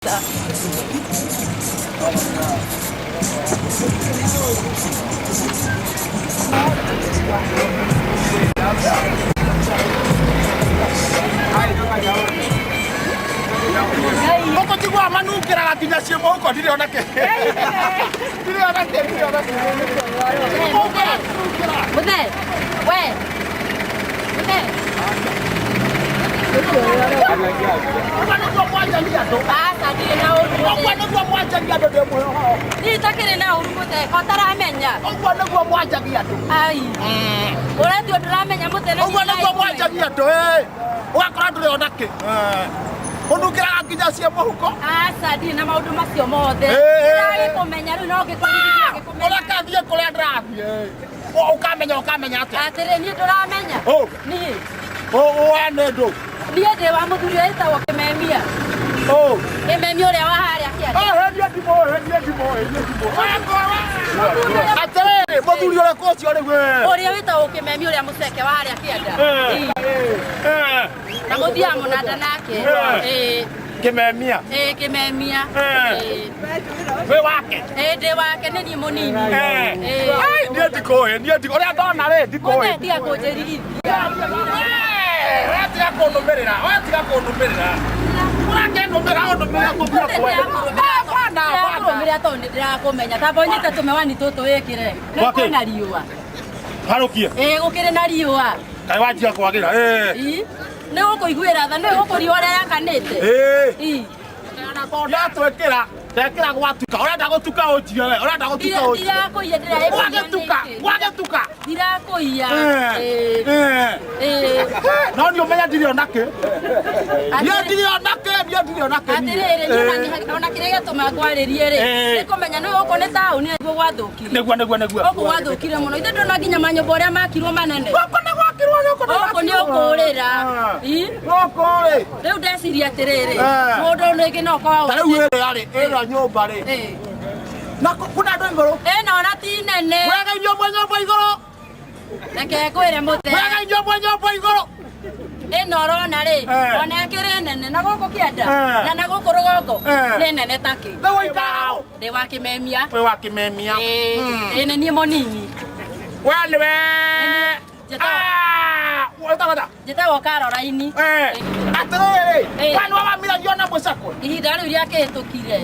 Koko tigwa manukira gakinya ciemo huko ndire ona ke. Ndire ona ke. Muthe, we. Muthe. Nĩguo mwanjagia andũ. Aca ndirĩ na ũru Muthe. Ũguo nĩguo mwanjagia andũ ndĩ mwĩhoho. Niĩ itakĩrĩ na ũru Muthe, ũtaramenya. Ũguo nĩguo mwanjagia andũ. Ai. Ũretiũ ndũramenya Muthe nĩ Ũguo nĩguo mwanjagia andũ ũgakora ndũrĩ ona kĩ. Ũnukĩraga nginya ciemo huko. Aca ndirĩ na maũndũ macio mothe. Ndĩragĩkũmenya rĩu no ngĩkũririkĩra ngĩkũmenya. Ũrakathiĩ kũrĩa ndĩrathiĩ. Ũkamenya atĩa? Atĩrĩ niĩ ndũramenya. Niĩ. We nĩ ndũ. Niĩ ndĩ wa mũthuri ũrĩa wĩtagwo Kĩmemia. Kĩmemia ũrĩa wa harĩa kĩanda. Henia ndimũ. Atĩrĩrĩ, mũthuri ũrĩkũ ũcio rĩu? Ũrĩa wĩtagwo Kĩmemia ũrĩa mũceke wa harĩa kĩanda. Na mũthiaga mũnanda nake. Kĩmemia. Kĩmemia. Wĩ wake? Ndĩ wake nĩ niĩ mũnini. Niĩ ndikũĩ, ũrĩa ndona rĩ ndikũĩ. Muthe tiga kũnjĩririthia. Wetiga kũnũmĩrĩra. Ũrakĩnũmĩra ũnũmĩra kũthia kwenda. Ndĩrakũrũmĩrĩra tondũ nĩndĩrakũmenya. Tamba ũnyite tũmewani tũtũ wĩkĩre. Nĩ kwĩna riũa. Harũkie. Gũkĩrĩ na riũa. Kaĩ wanjia kwagĩra. Nĩ gũkũiguĩra tha, nĩ gũkũriũa ũrĩa yakanĩte. Ndatwĩkĩra. Ndekĩra gwatuka. Ũrenda gũtuka ũnjire we. Ndirakũiya Wagĩtuka. Ndirakũiya. No nĩ ũmenya ndirĩ ona kĩ. Niĩ ndirĩ ona kĩ. Atĩrĩrĩ, ona kĩrĩa gĩatũma ngwarĩrie rĩ, nĩ kũmenya nĩ gũkũ nĩ taũni nĩguo gwathũkire. Nĩguo. Gũkũ gwathũkire mũno. Ithe ndona nginya manyũmba ũrĩa makirwo manene. Gũkũ nĩ ũkũrĩra. Rĩu ndeciria atĩrĩrĩ, mũndũ rĩngĩ no kwa ta rĩu ĩrĩa nyũmba rĩ. Na kuna andũ igũrũ. Ĩno ona ti nene. Wega nyũmba igũrũ. Reke ngwĩre Muthe. Wega nyũmba igũrũ. Ĩno ũrona rĩ, ona ĩkĩrĩ nene na gũkũ kĩanda na gũkũ rũgongo nĩ nene ta kĩ. Nĩ wĩikaraga hũ? Ndĩ wa Kĩmemia. Wĩ wa Kĩmemia. Nĩ niĩ mũnini. We nĩwe. Njĩtagwo Caroline. Atĩrĩrĩ, wani wamiragia na mũcakwe. Ihinda rĩu rĩakĩhĩtũkire.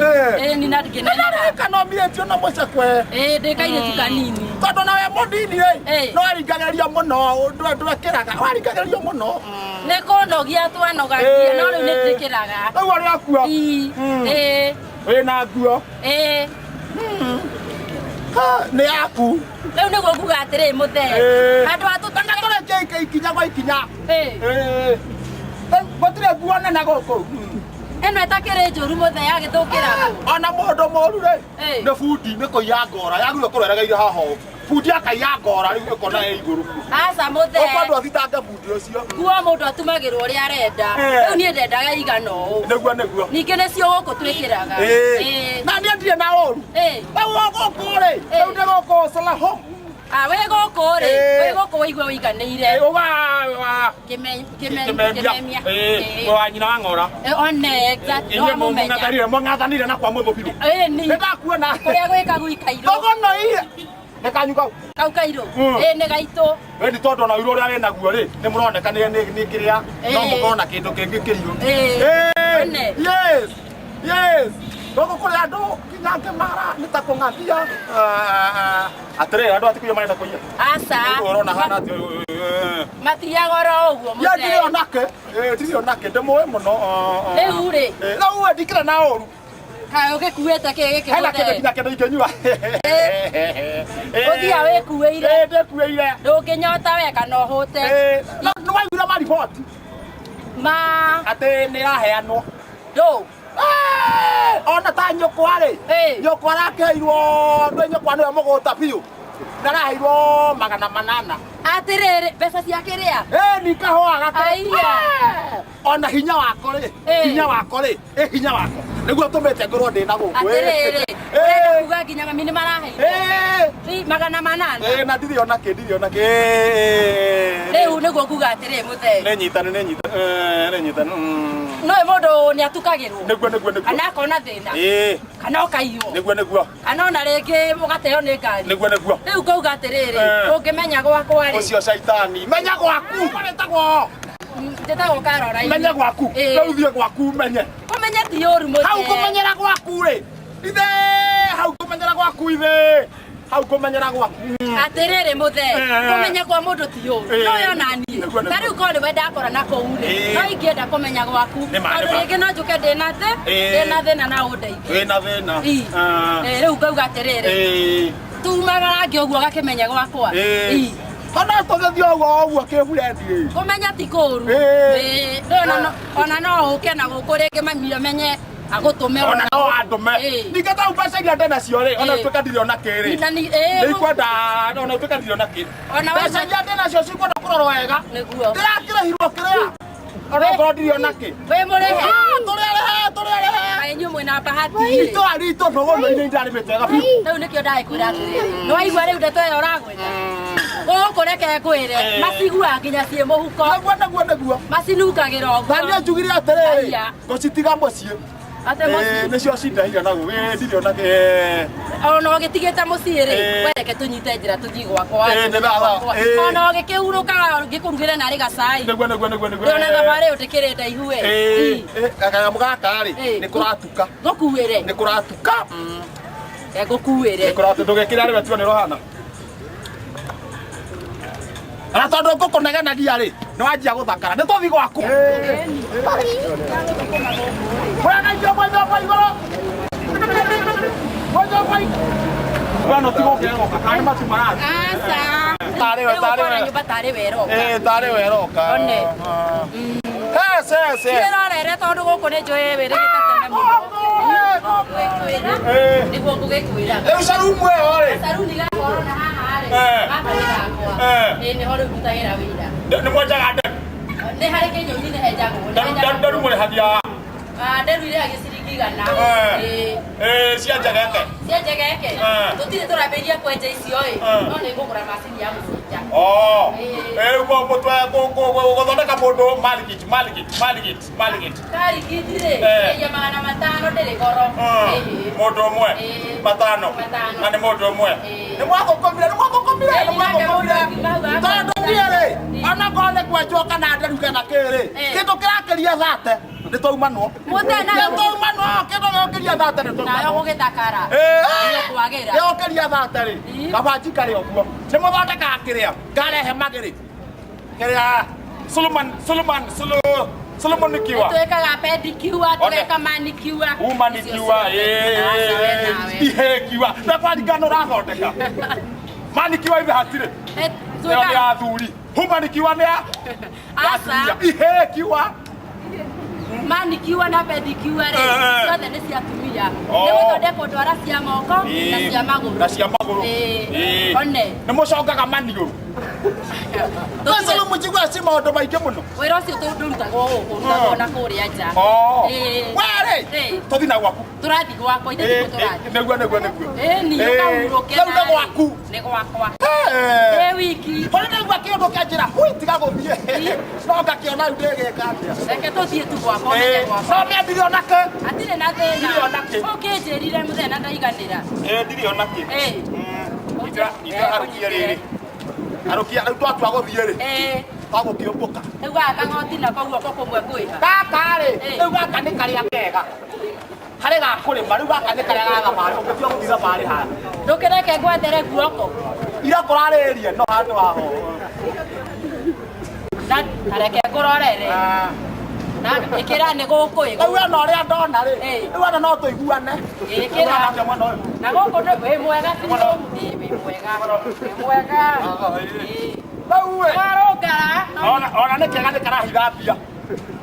Nĩ na ngĩneneha. Kana ũmirĩtio na mũcakwe. Ndĩ kairĩtu kanini. Tondũ nawe mũnini rĩ, no waringagĩrio mũno, ndwekĩraga, waringagĩrio mũno. Nĩ kũnogia twanogagia, no rĩu nĩndĩkĩraga. Rĩu arĩ akua. Wĩna nguo. Nĩ yaku. Rĩu nĩguo nguga atĩrĩ Muthe. Handũ ha tũreke ikinya gwa ikinya. Gũtirĩ nguo nene gũkũ. Ĩno ĩtakĩrĩ njũru Muthe yagĩthũkĩraga. Ona mũndũ mũru rĩ, nĩ bundi nĩ kũiya ngora, yagĩrĩirwo kũrwo eregeire haha ũũ. Bundi akaiya ngora rĩu ĩkona ĩ igũrũ. Aca Muthe. Ũkwenda ũthitange bundi ũcio. Nguo mũndũ atumagĩrwo ũrĩa arenda. Rĩu niĩ ndendaga igana ũũ. Nĩguo. Ningĩ nĩcio gũkũ twĩkĩraga. Na niĩ ndirĩ na ũru. Rĩu gũkũ rĩ, rĩu nĩ gũkũ Salaho. Wĩ gũkũ rĩ, wĩ gũkũ wĩigue ũiganĩire. Kĩmemia. Wa nyina wa ng'ora. Exactly. Mũng'athanire na kwa mũthũ biũ. Nĩndakuona. Kũrĩa gwĩkagwo ikairũ. Togonoire. Nĩ kanyu kau. Kau kairũ. Nĩ gaitũ. Wendi tondũ na ũirũ ũrĩa wĩ naguo rĩ, nĩ mũroneka nĩ kĩrĩa, no mũkorwo na kĩndũ kĩngĩ kĩirũ. Yes. Gũkũ kũrĩ andũ nginya ngĩmara nĩ ta kũng'athia. Atĩrĩrĩ, andũ atikũiya marenda kũiya. Aca. Ũrona hana atĩ. Mathiaga oro ũguo Muthe. Ndirĩ onake, ndĩmũĩ mũno. Rĩu rĩ. Rĩu ndikĩra na ũru. Kaĩ ũgĩkuĩte kĩ gĩkĩ Hena kĩndũ nginya kĩndũ ingĩnyua. Ũthiaga wĩkuĩire. Ndĩkuĩire. Ndũngĩnyota we kana ũhũte. Nĩ waiguire mariboti? Atĩ nĩ ĩraheanwo. Ona ta nyũkwa rĩ, nyũkwa arakeirwo, ndwĩ nyũkwa nĩwe mũgũta biũ. Ndaraheirwo 800. Atĩrĩrĩ, mbeca ciake rĩa? Ni kahũa gake. Ona hinya wako rĩ, hinya wako. niguo tumete ngorwo ndi na guku atiriri kuga nginya mami ni marahe si magana manana na ndiri ona ki riu niguo kuga atiri muthe ne nyitane no mundu ni atukagirwo niguo ana kona thina kana ukaiyo niguo kana ona ringi mugateo ni ngari niguo riu kuga atiriri ungimenya gwakwa ri ucio shaitani menya gwaku maretagwo ndetagwo Karora menya gwaku riu thie gwaku menye kumenya ti uru muthe hau kumenyera gwaku ri ithe hau kumenyera gwaku ithe hau kumenyera gwaku atiriri muthe kumenya kwa mundu ti uru no yo nani tari uko ni wenda akora na kou ri no ingienda kumenya gwaku andu ringi no njuke ndina thina na undeithie wina thina riu ngauga atiriri tumagara ngi uguo gakimenya gwakwa kana tugethio uguo kiburendi kumenya ti kuru ona no uke na guku ringi mami menye agutume ona no andume ningeta ubacagia ndena cio ri ona tuka ndiri ona kiri ni kwenda ona tuka ndiri ona kiri ona bacagia ndena cio cikwenda kurorwo wega niguo ndirakirahirwo kiria ona korwo ndiri ona ki we murehe turirehe ainyu mwina bahati rito ndogono ine ndarimete gabi riu nikio ndaikwira atiri no waigua riu ndeto yo uragweta guku reke ngwire macigua nginya cie muhuko naguo macinukagira uguo thania njugire atiriri ngocitiga mucii nicio cindaire naguo ndiri ona ona ugitigite mucii ri wereke tunyite njira tuthii gwakwa ona ugikiuruka ngikurugire nari gacai niguo ona thabari utikire ndaihu we kanyamå gaka ri nä kå ratuka ngukuire nä kå ratuka ngukuire ndå gekä re arä we tiga nä rohana na tondå ngå kå negenagia rä nä wanjia gå thakara nä tåthi gwaku no tigå kä roka kana nä matu marathi tarä weroka one cirorere tondå gå kå nä njå ä wä rä gä tatene må nä guo ngå gä kwä ra rä u carumu ä yo rä caruni gakorwo na haha rä gaka nä gakwa nä ho rä u ndutagä ra wä ra nä mwenjaga nderu nä harä kä nyoni nä henjagwo nderu må rä hathia nderu irä agä ciringi igana cia njegeke tũtirĩ tũrambĩrĩria kwenja icio no nĩ ngũgũra macini ya gũcinja guo mũtwe gũthondeka mũndũ karigiti rĩ ĩya 500 ndĩrĩ goro mũndũ ũmwe 5 na nĩ mũndũ ũmwe nĩ mwathũkũmire tondũ niĩ rĩ ona korwo nĩ kwenjwo kana nderu kana kĩrĩ kĩndũ kĩrakĩria thate nĩ twauma kĩndũ gĩũkĩria thate nĩ nayo gũgĩthakara kwagĩra gĩũkĩria thate rĩ kabanji karĩ ũguo nĩ mũthondekaga kĩrĩa ngarehe magĩrĩ kĩrĩa Solomon nikiwa twekaga pedicure tweka manicure ihekiwa na kwaningana ũrathondeka manicure ithe hatirĩ ĩyo ya athuri humanikiwa nĩ ihekiwa manicure na pedicure rĩ ciothe nĩ cia atumia nĩ gũthondekwo ndwara cia moko na cia magũrũ one nĩ mũcongaga maniũrũ Sasa mujigwa si maũndũ maingĩ mũno wĩra ũcio tũrutagwo gũkũ rutagwo na kũrĩa nja were tũthi na gwaku tũrathi gwakwa ithe tũrathi nĩguo ni ũkaurũke na gwaku nĩ gwakwa wiki hore ndaigua kĩndũ kĩa njĩra hui tiga gũthiĩ no ngakĩona rĩu ndĩgĩka atĩa reke tũthiĩ tu gwakwa no mĩambire ona kĩ atirĩ na thĩna ũkĩnjĩrire mũthenya ndaiganĩra ndirĩ ona kĩ arũkia rĩrĩ arũkia rĩu twatua gũthiĩ rĩ twagũkĩũmbũka rĩu gaka ng'oti na koguo ko kũmwe ngwĩha gaka rĩ rĩu gaka nĩ karĩa kega harĩ ga kũrĩma rĩu gaka nĩ karĩa ga thabarĩ ũngĩtua gũthiĩ thabarĩ haha ndũkĩreke ngwethere guoko ira kũrarĩria no handũ haho na tareke ngũrorere na ĩkĩra nĩ gũkũ rĩu ona ũrĩa ndona rĩ rĩu ona no tũiguane ĩkĩra na gũkũ wĩ mwega wĩ mwega warũngara ona nĩ kega nĩ karahitha mbia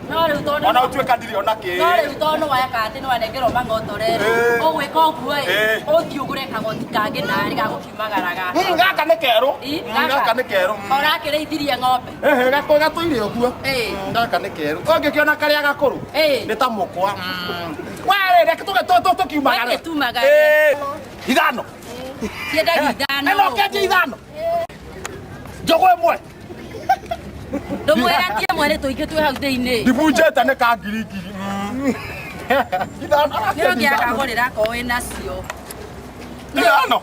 no rĩu tondũ ona ũtuĩka ndirĩ ona kĩ no rĩu tondũ weka atĩ nĩ wanengerwo mang'otorere ũgwĩka ũguo ũthiĩ ũgũre kagoti kangĩ narĩ gagũkiumagaraga gaka nĩ kerũ gaka nĩ kerũ ũrakĩrĩithirie ng'ombe gatũire ũguo gaka nĩ kerũ ũngĩkĩona karĩa gakũrũ nĩ ta mũkwa Wewe reke to kiumagare. Weke tumagare. Ithano. Kienda ithano. Eno keje ithano. Jogo emwe. Ndumwira tie mwere tuinge twi hau thiini. Ndibunjete ne ka ngirigiri. Ithano. Ndio kia kagorira ko wina cio. Ithano.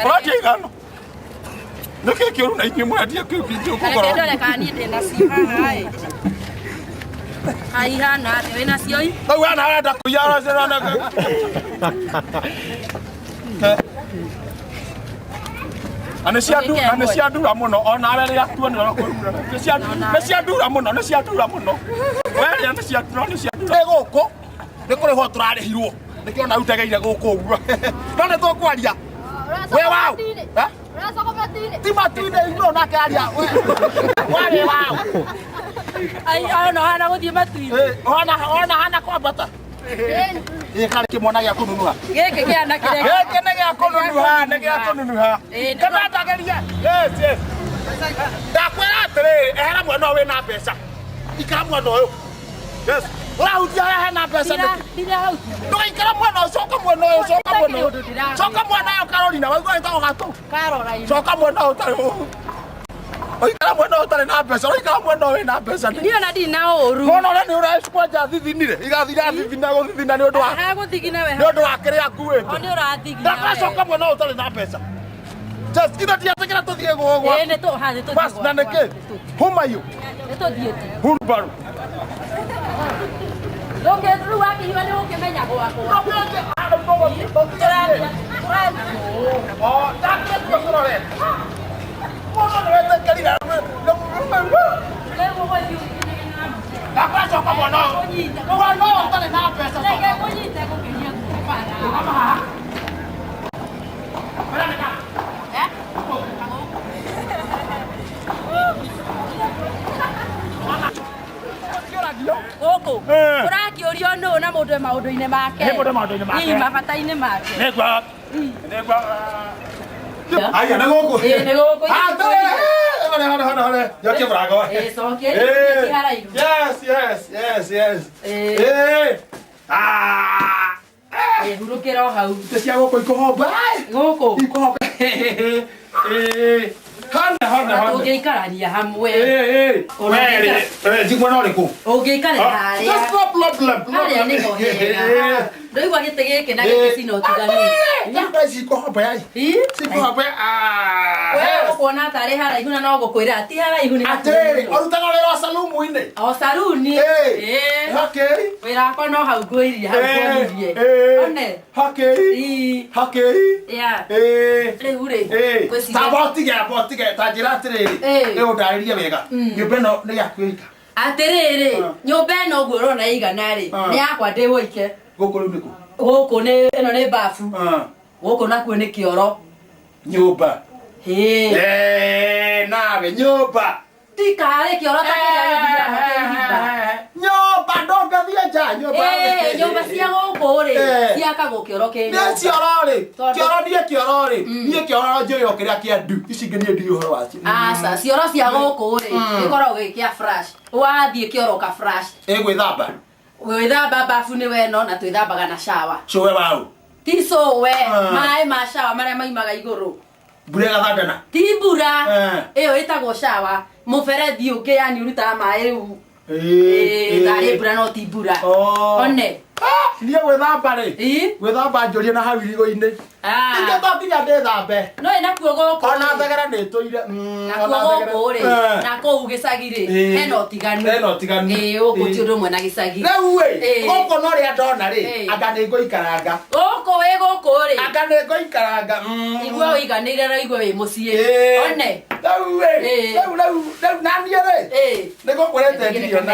Uraje ithano. Nake kiuru na ingi mwendia kibinjo kugoro. Ndore kani ndina cio hai. Hai hana wina cio i. Tau ana arenda kuyara cerana. Ana cia ndura muno ona arĩa tuonera kũrura. Nĩ cia ndura muno, nĩ cia ndura muno. Wewe nĩ cia ndura. Gũkũ nĩ kũrĩ ho tũrarĩhirwo. Nĩkĩo na utegeire gũkũ ũguo. None tũkwaria. We wao. Ti matine igũrũ nake aria. Wale wao. Ai ona hana gũthiĩ matu-inĩ. Ona hana kwambata. Kari kimwana gĩa kũnunuha. Gĩkĩ kĩana kĩrĩa. Gĩkĩ nĩ gĩa kũnunuha, nĩ gĩa kũnunuha. Kana ndageria. Yes. Ndakwĩra atĩrĩrĩ, ehera mwena ũyũ wĩna mbeca. Ikara mwena ũyũ. Yes. Ũrahutia hena mbeca nĩkĩ? Ndũgaikara mwena ũyũ, coka mwena ũyũ, coka mwena ũyũ. Coka mwena ũyũ Carolina, waigua wĩtagwo gatũ. Caroline. Coka mwena ũyũ tarĩ. Oikara mwena ũyũ tarĩ na mbeca, oikara mwena ũyũ wĩna mbeca. Ndio na ndina ũru. Mwana ũrĩa nĩ ũracikwenja thithinire, igathira thithina gũthithina nĩ ũndũ wa. Ha gũthigina we. Nĩ ũndũ wa kĩrĩa nguĩte. Nĩ ũrathigina. Ndakacoka mwena ũyũ tarĩ na mbeca. Just ithe tiatekera tũthiĩ gũgwa. Nĩ tũthiĩ. Bas na nĩkĩ? Huma you. Nĩ tũthiĩte. Hurbaru. Ndoke rĩu wakinyua nĩ ũkĩmenya gwakwa. Ndakacoka mwena ũyũ. Mwena ũyũ tarĩ na mbeca. Gũkũ ũrakĩũrio nũ na mũndũ maũndũ-inĩ make. Nĩ mũndũ maũndũ-inĩ make. Mabata-inĩ make. Nĩgwa. Aya nĩ gũkũ. Nĩ gũkũ. Hore. Yokie mũrango. Cokia haraihu. Yes. Hurũkĩra o hau. Cia gũkũ ikũhomba. Gũkũ. Ikũhomba. Hana. Tũngĩikarania hamwe. Njigua no rĩkũ? Ũngĩikarĩra harĩa. Harĩa nĩho hega. Ndũigua gĩtĩ gĩkĩ na gĩkĩ cina ũtiganu. Namba ici ikũhomba yai. Cikũhomba. Wewe ũkuona tarĩ haraihu na no gũkwĩra ti haraihu nĩ. Atĩrĩrĩ, ũrutaga wĩra wa salumu-inĩ. O saruni. Okay. Wĩra wakwa no hau ngwĩria hau ngwĩrie. One. Okay. Ya. Rĩu rĩ. Botige ta njĩra atĩrĩrĩ. Nĩ ũndarĩrie wega. Nyũmba ĩno nĩ yaku ĩika. Atĩrĩrĩ, nyũmba ĩno ũguo ũrona ĩigana rĩ, nĩ yakwa ndĩ wĩike. Gũkũ rĩu nĩkũ? Gũkũ ĩno nĩ bafu. Gũkũ nakuo nĩ kĩoro. Nyũmba. Nawe nyũmba. Tikarĩ kĩoro ta kĩrĩa gĩthiaga kĩhimba. Nyũmba ndũngathiĩ nja nyũmba. Nyũmba cia gũkũ rĩ, ciakagwo kĩoro kĩrĩ. Nĩ cioro rĩ. Kĩoro rĩ. Niĩ kĩoro njũĩ o kĩrĩa kĩa ndu. Ici ingĩ niĩ ndiũĩ ũhoro wacio. Aca, cioro cia gũkũ rĩ, gĩkoragwo gĩ kĩa flash. Wathiĩ kĩoro ka flash. Gwĩthamba. Gwĩthamba bafu nĩ weno na twĩthambaga na shower. Cũwe wau. Ti cũwe, maĩ ma shower marĩa maimaga igũrũ. Mbura ĩgathambana. Ti mbura. Ĩyo ĩtagwo shower. Mũberethi ũngĩ yani ũrutaga maĩ rĩu. Tarĩ mbura no ti mbura. One. Niĩ gwĩthamba rĩ. Gwĩthamba njũrie na hau irigo-inĩ. Ingĩ to nginya ndĩthambe. No nakuo gũkũ. Ona thegera nĩtũire. Nakuo gũkũ rĩ. Na kũu gĩcagi rĩ. Hena ũtiganu. Gũkũ ti ũndũ ũmwe na gĩcagi. Rĩu ĩ. Gũkũ no rĩa ndona rĩ. Anga nĩ ngũikaranga. Gũkũ wĩ gũkũ rĩ. Anga nĩ ngũikaranga. Igua ũiganĩire na igua wĩ mũciĩ. One. Rĩu na niĩ rĩ. Nĩ gũkwĩrĩte ndiriona.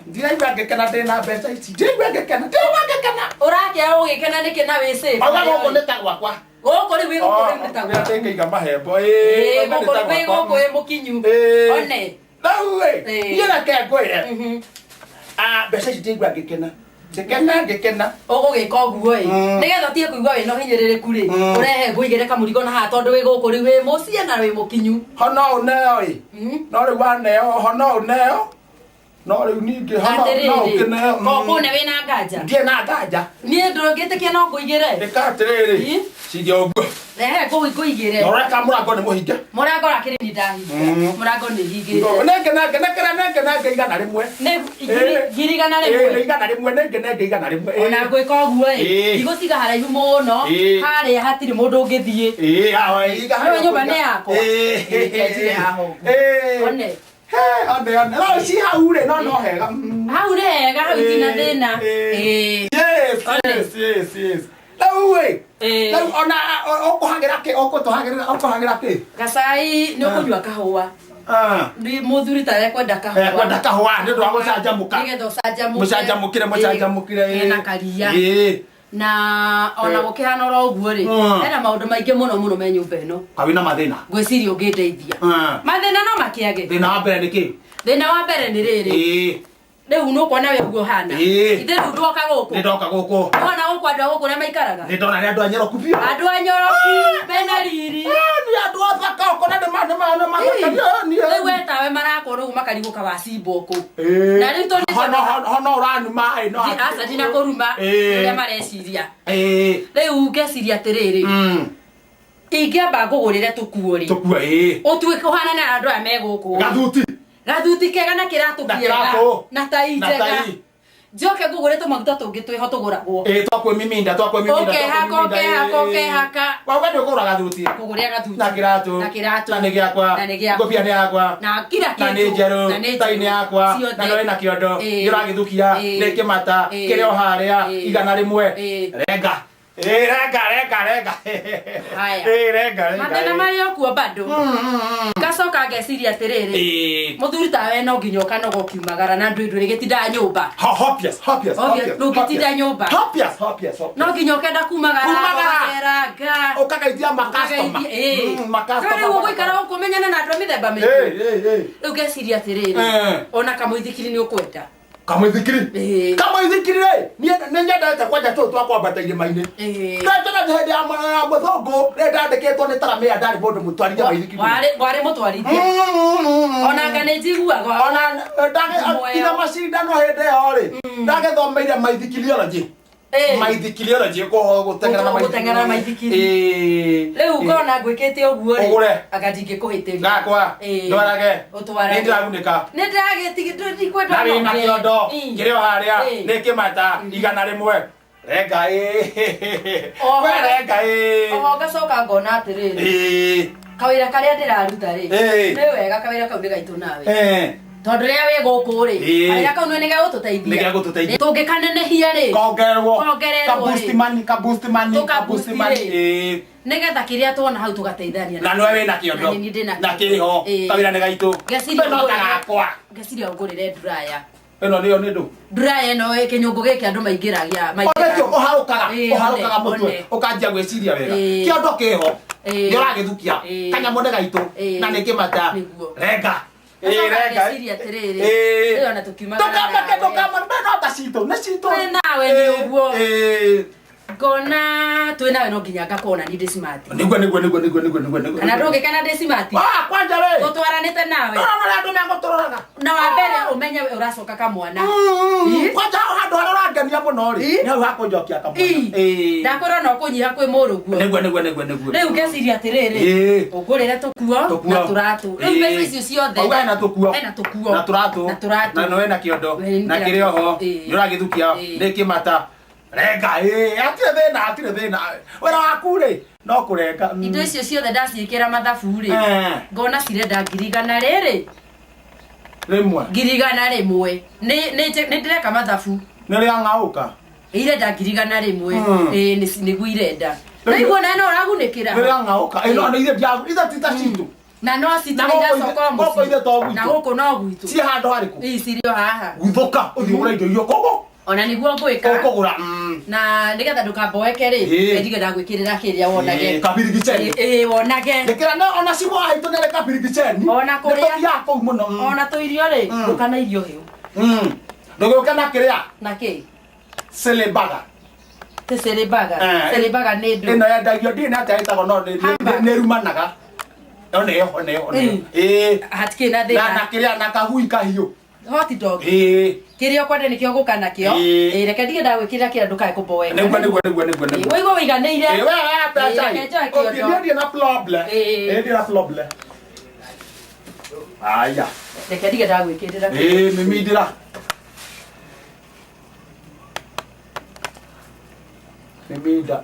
Ndiraigua ngĩkena ndĩna mbeca ici. Ndiraigua ngĩkena. Ũrakĩra ũgĩkena nĩkĩ na wĩ safe. Oga gũkũ nĩ ta gwakwa. Gũkũ rĩ wĩ gũkũ rĩ nĩ ta gwakwa. Ndĩngĩiga mahembo. Gũkũ rĩ wĩ gũkũ wĩ mũkinyu. One. Rĩu ĩ. Niĩ reke ngwĩre. Mbeca ici ndiraigua ngĩkena. Ngĩkena. Ũgũgĩka ũguo ĩ. Nĩgetha ũtige kũigua wĩna ũhinyĩrĩrĩku rĩ. Ũrehe ngũigĩre kamũrigo na haha tondũ wĩ gũkũ rĩ wĩ mũciĩ na wĩ mũkinyu. Ho no ũneo ĩ. No rĩu waneo ho no ũneo. no riu ningi hama no ukene ko ne wina nganja ndie na nganja nie ndrogete kia no nguigire ndikatiriri cige uguo ko nguigire noreka murango ni muhinge murango rakiri ni ndahinga murango ni hingire nenge nenge igana rimwe ne girigana rimwe igana rimwe nenge igana rimwe ona gwika uguo igutiga haraihu muno haria hatiri mundu ungithie awa igana nyumba ne yako ejire haho one ande no si haure no hega haure hega hawitina thina yes Lawe ona okuhangira ki Gasai ni ukunywa kahua ndi muthuri ta kwenda kahua ndi ndo agucanjamuka nigetho mucanjamukire na karia na ona gukihana ro uguo ri ena maundu maingi muno me nyumba ino kawina mathina ngwiciria ungindeithia mathina no makiage thina wa mbere ni ki thina wa mbere ni riri riu no kuona we uguo hana ithe ru ndoka guku ona guku andu guku na maikaraga ni ndona ni andu anyoroku biu andu anyoroku bena riri ni andu athaka uko na ni riu etawe marako riu makariguka wacimbo ku na riu toni hono urani mai no asa dina kuruma ria mareciria riu ngeciria atiriri ingiamba ngugurire tukuo ri utue kuhana na andu aya me guku gathuti kega na kiratu kiega na tai njega njoke ngugure tumaguta tungi twiho tuguragwo twakwe miminda okay haka wawe ndio kugura gathuti kuguria gathuti na kiratu na ni giakwa ngobia ni yakwa na kila kitu na ni njeru tai ni yakwa na no ina kiondo ngiragithukia ni kimata kirio haria igana rimwe renga renga haya renga mathina mari okuo bado gacoka ngeciria atiriri muthuri tawe no nginya ukanoga ukiumagara na ndwindwiri gitinda nyumba hopias gitinda nyumba hopias no nginya ukenda kumagara ukagaithia makastoma riu uguikara ukumenyana na andu mithemba mingi riu ngeciria atiriri ona kamuithikiri ni ukwenda kamuithikiri ni nyendete kwanja tu twakwambata irima-ini ndetena hĩndĩ ya mũthũngũ rĩ ndandĩkĩtwo nĩ taramĩa ndarĩ mũndũ mũtwarithia maithikiri warĩ mũtwarithia ona nga nĩ njiguaga ona ndagĩkinya macindano hĩndĩ ĩyo rĩ ndagĩthomeire maithikiriology gũteng'era na maithikiri rĩu ukona ngwĩkĩte ũguo rĩ anga ndingĩkũhĩtĩria ngakwa ndwarage nĩ ndĩragunĩka nĩ ndĩragĩtikwenda na wĩna kĩondo kĩrĩ o harĩa nĩ kĩmata igana rĩmwe renga renga oho ngacoka ngona atĩrĩrĩ kawĩra karĩa ndĩraruta rĩ nĩ wega kawĩra kau nĩ gaitũ nawe tondu ria we guku ri aya kau ni ga gututeithia tungikanenehia ri kongerwo kaboost money nigetha kiria tuona hau tugateithania na nwe wina kiondo na kiriho kawira ni gaitu no tagakwa ngeciria ngurire nduraya eno niyo ni ndu nduraya no kinyungu giki andu maingiragia maingiragia uharukaga mutwe ukanjia gwiciria wega kiondo kiho yoragithukia kanyamu ni gaitu na ni kimata renga ngeciria atiriri iyo na tukiumagara nawe ni uguo ngona twinawe no nginya ngakona ni smart niguo kana ndungikana ndi smart kwanja we tutwaranite nawe andu mengotorora na wa mbere umenye uracoka kamwana kwanja handu haria urangenia muno ri ni hau hakunjokia kamwana ndakorwo no kunyiha kwi muruguo niguo riu ngeciria atiriri ungurire tukuo na turatu riu mbeca icio ciothe ena tukuo na turatu na no ena kiondo na kiri oho ni uragithukia ni kimata renga atire thina wera waku ri no kurenga indo icio ciothe ndaciikira mathabu ri ngona cirenda ngirigana riri ngirigana rimwe ni ndireka mathabu ni ria ngauka irenda ngirigana rimwe niguo irenda naiguo na no uragunikira ni ria ngauka no ni ithe tita citu na no citaida soko muci na guku no gwitu ci handu hariku cirio haha guthuka uthi ura indo iyo kogo ona niguo ngwika kugura na nigetha ndukamboeke ri ndigenda gwikirira kiria wonage kabirigicheni wonage ndikira na ona cimo haitu nere kabirigicheni ona kuria yako muno ona to irio ri ndukana irio hiu nduguka na kiria na ki selebaga selebaga ni ndu ino ya ndagio ndi na taitago no ni rumanaga one yo hatikina thina na kiria na kahui kahiu hot dog kirio kwende nikio gukana kio reke ndige ndagwikira kira ndukae kumbowe niguo wigo wiganeire we ata chai ndio na problem ndio na problem aya reke ndige ndagwikirira mimidira mimida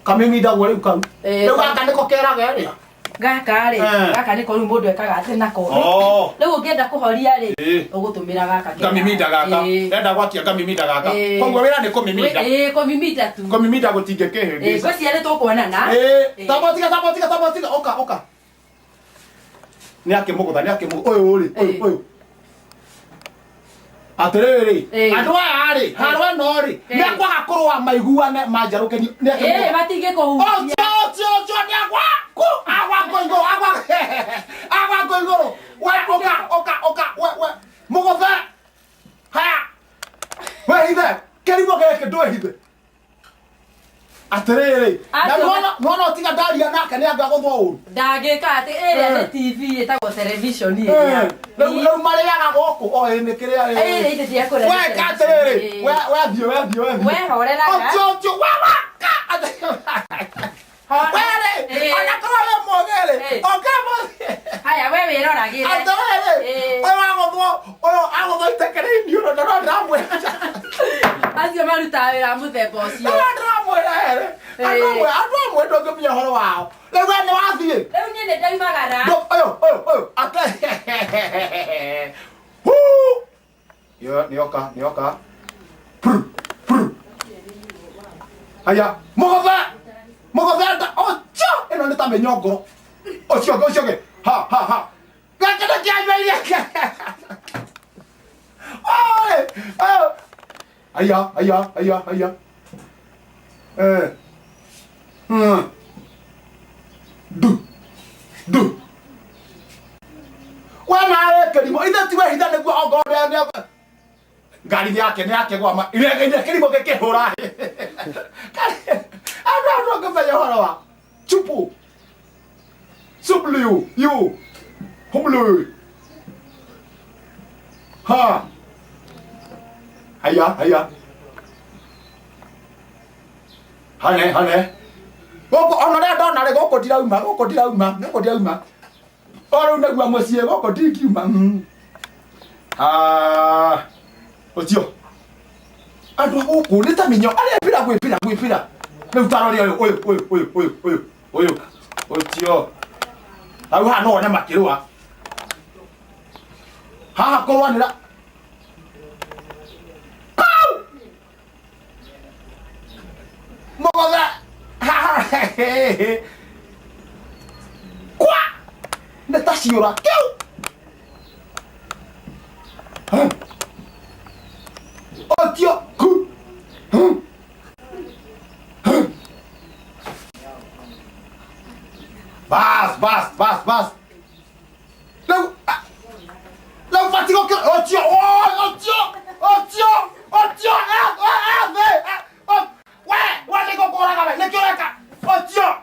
kamimida wale ukaru gaka niko keraga ria gaka niko ru mundu ekaga ate nako riu ungienda kuhoria ri ugutumira gaka kamimida gaka enda gwakia kamimida gaka kongwe wira ni kumimida kumimida tu kumimida gutinge kehindi gosi ari tukuonana tabotiga oka ni akimugutha uyu uyu atiriri andu aya ri harwa no ri ni akwaga kurwa maiguane manjaruke ni batige kuhutia ocho ni agwa koigoro we oka mugutha haya we hithe kerimo geke ndwe hithe atiriri na no tiga ndaria nake ni anga guthwo uru ndagika ati ere TV etagwo television iri leu mariaga guku ni kiria ite tia kura we katiriri we thio we horera ocho wele ana kora mogele okamo haya we wiroragire atiriri we agutho itekere indio no ndamwe acio maruta wira muthemba ucio andu amwe ndongimenya horo wao riu we ni wathie riu nie ni ndaimagara oyo ate yo nioka aya mogotha nda ocho ino ni ta menyongoro ocio ke ha gakena kianywa ke aya du wana kerimo ida tiwe hida neguo ogore ne ngari yake gwa ile kerimo keke hora ando ngomenya hora wa chupu sublu you humlu ha haya hane goko onore ndona re goko dirauma oro negua mucie goko dikiuma otio andu goko ni ta minyo ale gwipira me utaro ri oyo otio au ha no ne makirwa ha korwanira mogotha kwa neta ciura kiu otio ku bas lau fatigo que otio wale kokora kama nekioreka otio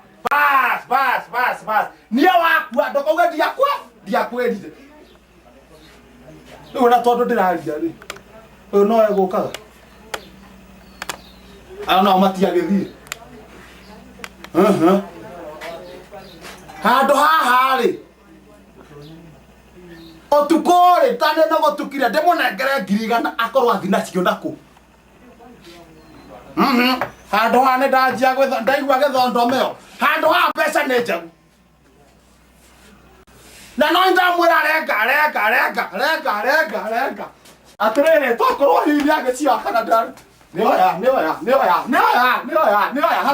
bas nia wakua ndokauga ndiakwa edite una tondu ndiraria ri uyu no egukaga ana matiagithie handu haha ri otukore tane no gotukira ndemonengere ngirigana akorwo athina cio naku handu hane ndanjia gwetha ndaigua githondo meo handu ha mbeca nĩ njegu na no ndamwĩra renga atirĩrĩ tokorwo hihi agĩcia kana nda nĩoya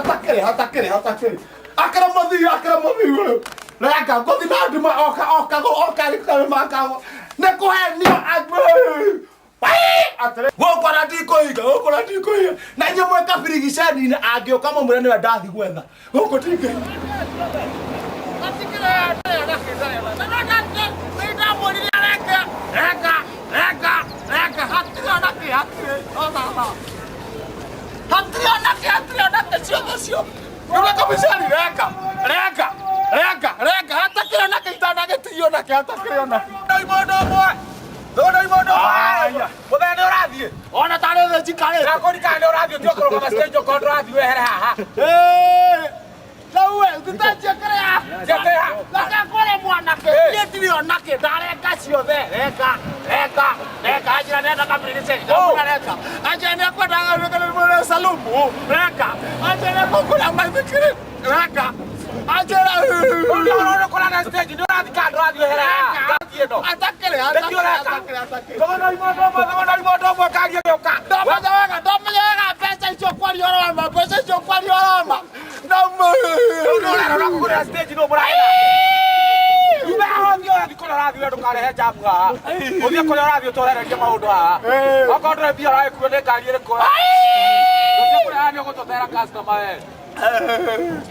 hatakĩrĩ akĩrĩ mũthii ũyũ renga ngũthi na nduma oka rĩkĩmakago nĩ kũhenio gukora ndikuiga na inye mweka birigiceni angioka mamwire niwe ndathi gwetha guku ndingi reka hatakira na kitanda gitio na hata kiriona imondo. Muthende urathie. Ona tare the chikare. Na kodi kande urathie tio koro kama stage ko urathie wehere haha. Lawe tutachekerea. Chekerea. Laka kore mwanake. Yetiri onake dare kasio the. Reka ajira nenda kabirise. Reka. Ajira kwa danga kwa salumu. Reka. Ajira kwa kula mafikiri. Reka. Ajira. Ona kola na stage ndio radika radio hera. Katieno. Atakele. Kono imodo mo kagie yoka. Domaga pesa ichokwali oroma. Pesa ichokwali oroma. Domo. Ona kola stage no muraina. Iba hondio radikola radio ndukare hecha bwa. Othie kola radio torereria maundu ha. Akondre bia rai kuone kari ere ko. Othie kola radio gototera customer.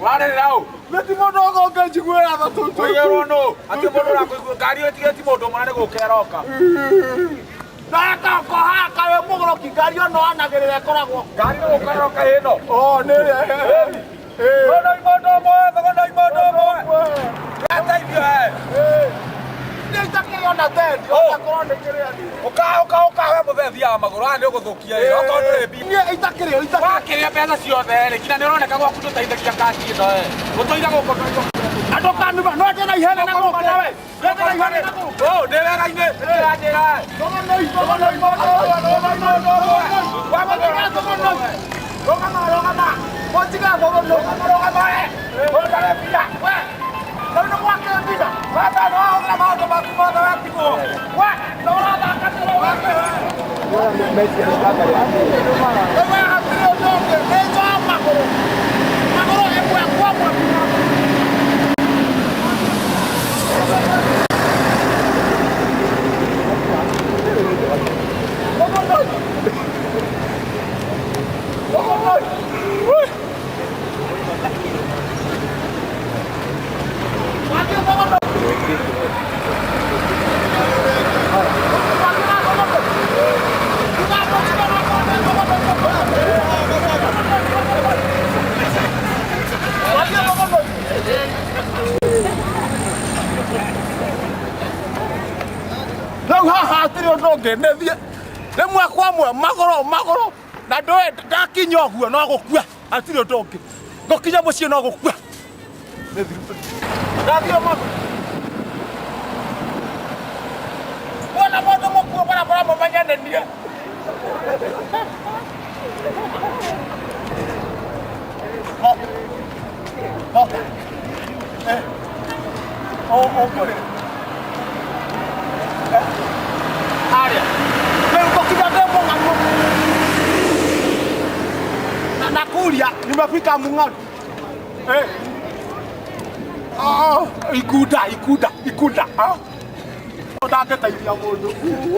Wale rao. Meti modo go ngajigwera batutu. Oyero no. Ati modo ra ko gari eti modo mwana go keroka. Naka ko ha ka we mugro ki gari no anagerere koragwo. Gari no keroka hino. Oh ne. Modo mo. Ata ibio. Nita ke ona tendi. Ona korone kire ani. Oka we muthethia maguru ani uguthukia ri. Okondre bi. Ni itakire. Wakire pesa ciothe ri. Kina ni uroneka gwa kututeithagia kasi ino gutoira guko. Ando kanu no ate na ihene na guko we. Ate na ihene na guko. Oh, ndewega-ini. Ndira. Rogama. Motiga gogono. Rogama. Rogama pia. We. Ndio kwa kile baba naona mambo makubwa wapi kwa wa naona bakatelo wapi wewe mechi ya baba ya wewe hapo ndio ndio makoro hebu ya kwa ngendethie rimwe kwamwe magoro na ndoe ndakinya guo no gukua atiri ndongi ngokinya mucie no gukua ndathio mago wona mondo mukuo bara mumanyane nie okore área. Leo ukija demo ngamo. Na kulia nimefika Mung'aro. Ikuda. Ndagetaithia mundu.